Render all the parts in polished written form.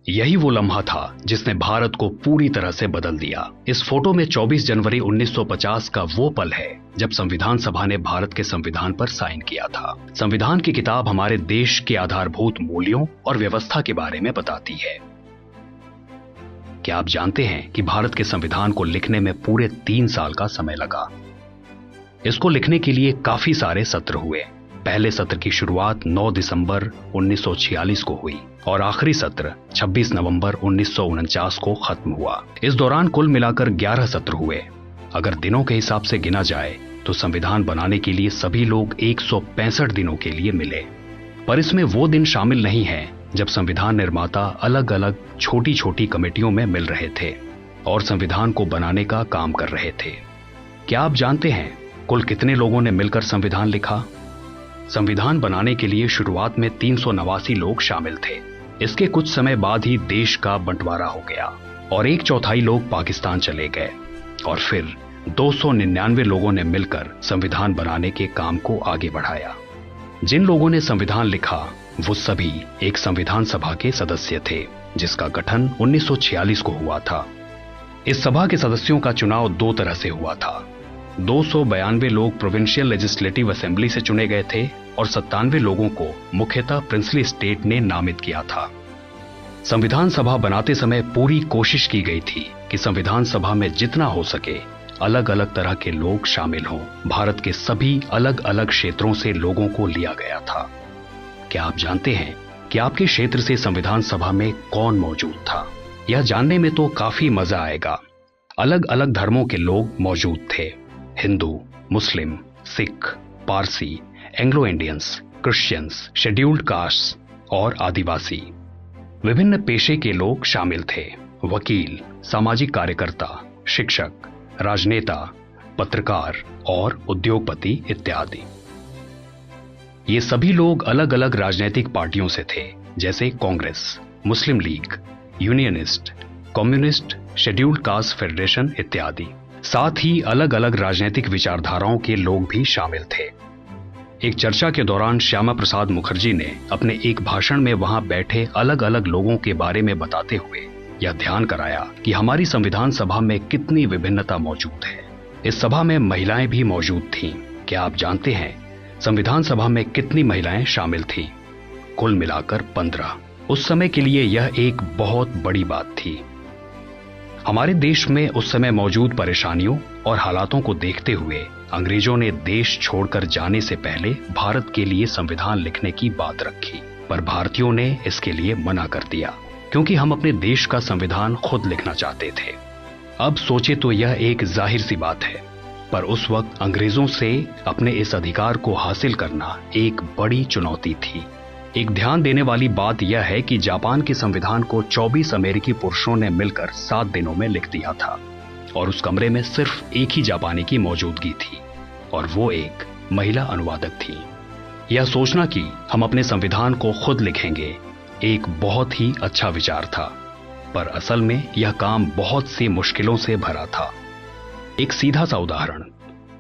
यही वो लम्हा था जिसने भारत को पूरी तरह से बदल दिया। इस फोटो में 24 जनवरी 1950 का वो पल है जब संविधान सभा ने भारत के संविधान पर साइन किया था। संविधान की किताब हमारे देश के आधारभूत मूल्यों और व्यवस्था के बारे में बताती है। क्या आप जानते हैं कि भारत के संविधान को लिखने में पूरे 3 साल का समय लगा। इसको लिखने के लिए काफी सारे सत्र हुए। पहले सत्र की शुरुआत 9 दिसंबर 1946 को हुई और आखिरी सत्र 26 नवंबर 1949 को खत्म हुआ। इस दौरान कुल मिलाकर 11 सत्र हुए। अगर दिनों के हिसाब से गिना जाए तो संविधान बनाने के लिए सभी लोग 165 दिनों के लिए मिले। पर इसमें वो दिन शामिल नहीं है जब संविधान निर्माता अलग अलग छोटी छोटी कमेटियों में मिल रहे थे और संविधान को बनाने का काम कर रहे थे। क्या आप जानते हैं कुल कितने लोगों ने मिलकर संविधान लिखा? संविधान बनाने के लिए शुरुआत में 389 लोग शामिल थे। इसके कुछ समय बाद ही देश का बंटवारा हो गया और 1/4 लोग पाकिस्तान चले गए और फिर 299 लोगों ने मिलकर संविधान बनाने के काम को आगे बढ़ाया। जिन लोगों ने संविधान लिखा वो सभी एक संविधान सभा के सदस्य थे जिसका गठन 1946 को हुआ था। इस सभा के सदस्यों का चुनाव 2 तरह से हुआ था। 292 लोग प्रोविंशियल लेजिस्लेटिव असेंबली से चुने गए थे और 97 लोगों को मुख्यतः प्रिंसली स्टेट ने नामित किया था। संविधान सभा बनाते समय पूरी कोशिश की गई थी कि संविधान सभा में जितना हो सके अलग अलग तरह के लोग शामिल हों। भारत के सभी अलग अलग क्षेत्रों से लोगों को लिया गया था। क्या आप जानते हैं कि आपके क्षेत्र से संविधान सभा में कौन मौजूद था? यह जानने में तो काफी मजा आएगा। अलग अलग धर्मों के लोग मौजूद थे। Hindu, Muslim, Sikh, Parsi, Anglo Indians, Christians, scheduled caste और आदिवासी। विभिन्न पेशे के लोग शामिल थे। वकील, सामाजिक कार्यकर्ता, शिक्षक, राजनेता, पत्रकार और उद्योगपति इत्यादि। ये सभी लोग अलग अलग राजनीतिक पार्टियों से थे जैसे Congress, Muslim League, unionist, communist, scheduled caste federation इत्यादि। साथ ही अलग अलग राजनीतिक विचारधाराओं के लोग भी शामिल थे। एक चर्चा के दौरान श्यामा प्रसाद मुखर्जी ने अपने एक भाषण में वहां बैठे अलग अलग लोगों के बारे में बताते हुए यह ध्यान कराया कि हमारी संविधान सभा में कितनी विभिन्नता मौजूद है। इस सभा में महिलाएं भी मौजूद थीं। क्या आप जानते हैं संविधान सभा में कितनी महिलाएं शामिल थीं? कुल मिलाकर 15। उस समय के लिए यह एक बहुत बड़ी बात थी। हमारे देश में उस समय मौजूद परेशानियों और हालातों को देखते हुए अंग्रेजों ने देश छोड़कर जाने से पहले भारत के लिए संविधान लिखने की बात रखी, पर भारतीयों ने इसके लिए मना कर दिया क्योंकि हम अपने देश का संविधान खुद लिखना चाहते थे। अब सोचे तो यह एक जाहिर सी बात है, पर उस वक्त अंग्रेजों से अपने इस अधिकार को हासिल करना एक बड़ी चुनौती थी। एक ध्यान देने वाली बात यह है कि जापान के संविधान को 24 अमेरिकी पुरुषों ने मिलकर 7 दिनों में लिख दिया था और उस कमरे में सिर्फ एक ही जापानी की मौजूदगी थी और वो एक महिला अनुवादक थी। यह सोचना कि हम अपने संविधान को खुद लिखेंगे एक बहुत ही अच्छा विचार था, पर असल में यह काम बहुत सी मुश्किलों से भरा था। एक सीधा सा उदाहरण,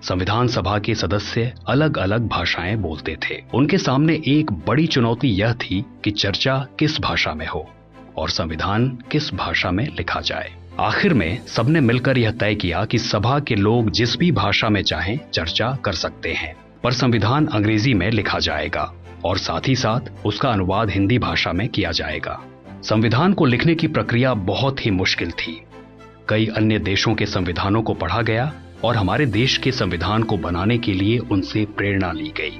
संविधान सभा के सदस्य अलग अलग भाषाएं बोलते थे। उनके सामने एक बड़ी चुनौती यह थी कि चर्चा किस भाषा में हो और संविधान किस भाषा में लिखा जाए। आखिर में सबने मिलकर यह तय किया कि सभा के लोग जिस भी भाषा में चाहें चर्चा कर सकते हैं, पर संविधान अंग्रेजी में लिखा जाएगा और साथ ही साथ उसका अनुवाद हिंदी भाषा में किया जाएगा। संविधान को लिखने की प्रक्रिया बहुत ही मुश्किल थी। कई अन्य देशों के संविधानों को पढ़ा गया और हमारे देश के संविधान को बनाने के लिए उनसे प्रेरणा ली गई।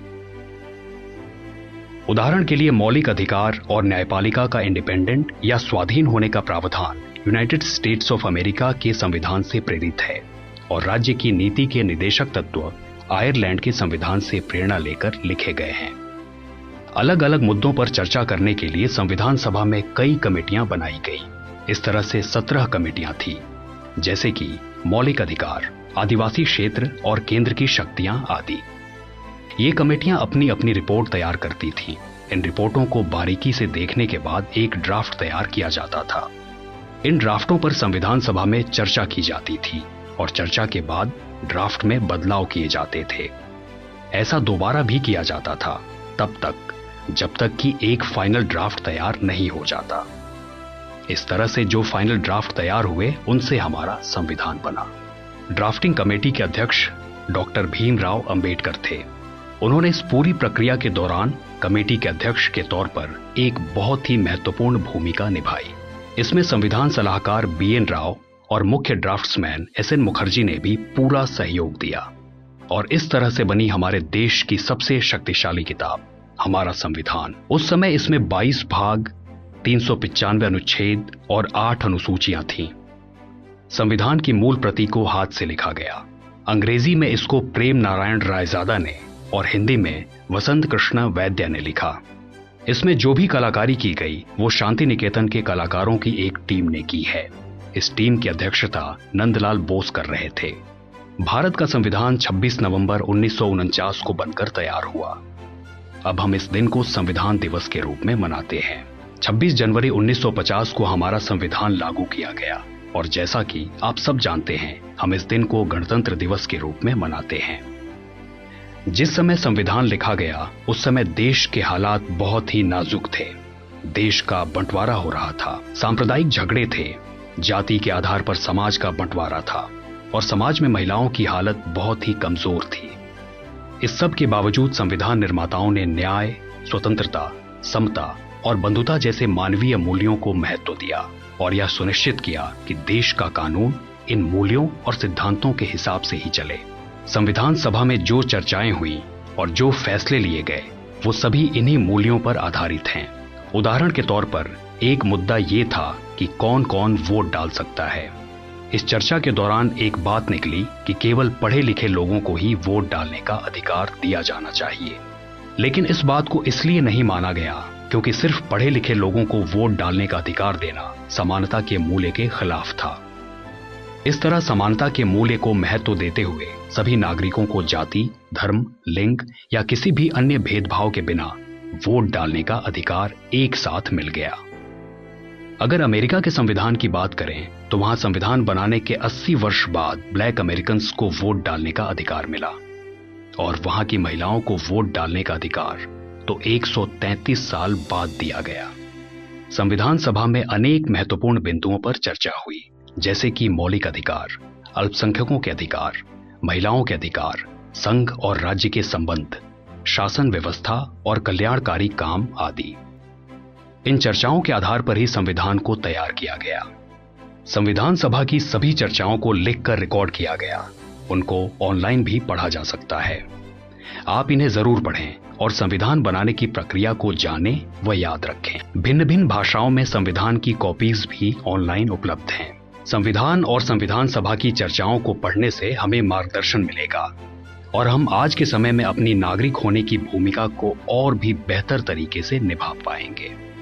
उदाहरण के लिए मौलिक अधिकार और न्यायपालिका का इंडिपेंडेंट या स्वाधीन होने का प्रावधान यूनाइटेड स्टेट्स ऑफ अमेरिका के संविधान से प्रेरित है और राज्य की नीति के निदेशक तत्व आयरलैंड के संविधान से प्रेरणा लेकर लिखे गए हैं। अलग अलग मुद्दों पर चर्चा करने के लिए संविधान सभा में कई कमेटियां बनाई गई। इस तरह से 17 कमेटियां थी, जैसे कि मौलिक अधिकार, आदिवासी क्षेत्र और केंद्र की शक्तियां आदि। ये कमेटियां अपनी अपनी रिपोर्ट तैयार करती थीं। इन रिपोर्टों को बारीकी से देखने के बाद एक ड्राफ्ट तैयार किया जाता था। इन ड्राफ्टों पर संविधान सभा में चर्चा की जाती थी और चर्चा के बाद ड्राफ्ट में बदलाव किए जाते थे। ऐसा दोबारा भी किया जाता था तब तक जब तक कि एक फाइनल ड्राफ्ट तैयार नहीं हो जाता। इस तरह से जो फाइनल ड्राफ्ट तैयार हुए उनसे हमारा संविधान बना। ड्राफ्टिंग कमेटी के अध्यक्ष डॉक्टर भीमराव अंबेडकर थे। उन्होंने इस पूरी प्रक्रिया के दौरान कमेटी के अध्यक्ष के तौर पर एक बहुत ही महत्वपूर्ण भूमिका निभाई। इसमें संविधान सलाहकार BN राव और मुख्य ड्राफ्ट्समैन SN मुखर्जी ने भी पूरा सहयोग दिया और इस तरह से बनी हमारे देश की सबसे शक्तिशाली किताब हमारा संविधान। उस समय इसमें 22 भाग, 395 अनुच्छेद और 8 अनुसूचियां थीं। संविधान की मूल प्रति को हाथ से लिखा गया। अंग्रेजी में इसको प्रेम नारायण रायजादा ने और हिंदी में वसंत कृष्ण वैद्य ने लिखा। इसमें जो भी कलाकारी की गई वो शांति निकेतन के कलाकारों की एक टीम ने की है। इस टीम की अध्यक्षता नंदलाल बोस कर रहे थे। भारत का संविधान 26 नवंबर 1949 को बनकर तैयार हुआ। अब हम इस दिन को संविधान दिवस के रूप में मनाते हैं। 26 जनवरी 1950 को हमारा संविधान लागू किया गया और जैसा कि आप सब जानते हैं, हम इस दिन को गणतंत्र दिवस के रूप में मनाते हैं। जिस समय संविधान लिखा गया उस समय देश के हालात बहुत ही नाजुक थे। देश का बंटवारा हो रहा था, सांप्रदायिक झगड़े थे, जाति के आधार पर समाज का बंटवारा था और समाज में महिलाओं की हालत बहुत ही कमजोर थी। इस सब के बावजूद संविधान निर्माताओं ने न्याय, स्वतंत्रता, समता और बंधुता जैसे मानवीय मूल्यों को महत्व दिया और यह सुनिश्चित किया कि देश का कानून इन मूल्यों और सिद्धांतों के हिसाब से ही चले। संविधान सभा में जो चर्चाएं हुई और जो फैसले लिए गए वो सभी इन्हीं मूल्यों पर आधारित हैं। उदाहरण के तौर पर एक मुद्दा ये था कि कौन कौन वोट डाल सकता है। इस चर्चा के दौरान एक बात निकली कि केवल पढ़े लिखे लोगों को ही वोट डालने का अधिकार दिया जाना चाहिए। लेकिन इस बात को इसलिए नहीं माना गया क्योंकि सिर्फ पढ़े लिखे लोगों को वोट डालने का अधिकार देना समानता के मूल्य के खिलाफ था। इस तरह समानता के मूल्य को महत्व देते हुए सभी नागरिकों को जाति, धर्म, लिंग या किसी भी अन्य भेदभाव के बिना वोट डालने का अधिकार एक साथ मिल गया। अगर अमेरिका के संविधान की बात करें तो वहां संविधान बनाने के 80 वर्ष बाद ब्लैक अमेरिकन्स को वोट डालने का अधिकार मिला और वहां की महिलाओं को वोट डालने का अधिकार तो 133 साल बाद दिया गया। संविधान सभा में अनेक महत्वपूर्ण बिंदुओं पर चर्चा हुई, जैसे कि मौलिक अधिकार, अल्पसंख्यकों के अधिकार, महिलाओं के अधिकार, संघ और राज्य के संबंध, शासन व्यवस्था और कल्याणकारी काम आदि। इन चर्चाओं के आधार पर ही संविधान को तैयार किया गया। संविधान सभा की सभी चर्चाओं को लिखकर रिकॉर्ड किया गया। उनको ऑनलाइन भी पढ़ा जा सकता है। आप इन्हें जरूर पढ़ें और संविधान बनाने की प्रक्रिया को जानें व याद रखें। भिन्न भिन्न भाषाओं में संविधान की कॉपीज भी ऑनलाइन उपलब्ध हैं। संविधान और संविधान सभा की चर्चाओं को पढ़ने से हमें मार्गदर्शन मिलेगा और हम आज के समय में अपनी नागरिक होने की भूमिका को और भी बेहतर तरीके से निभा पाएंगे।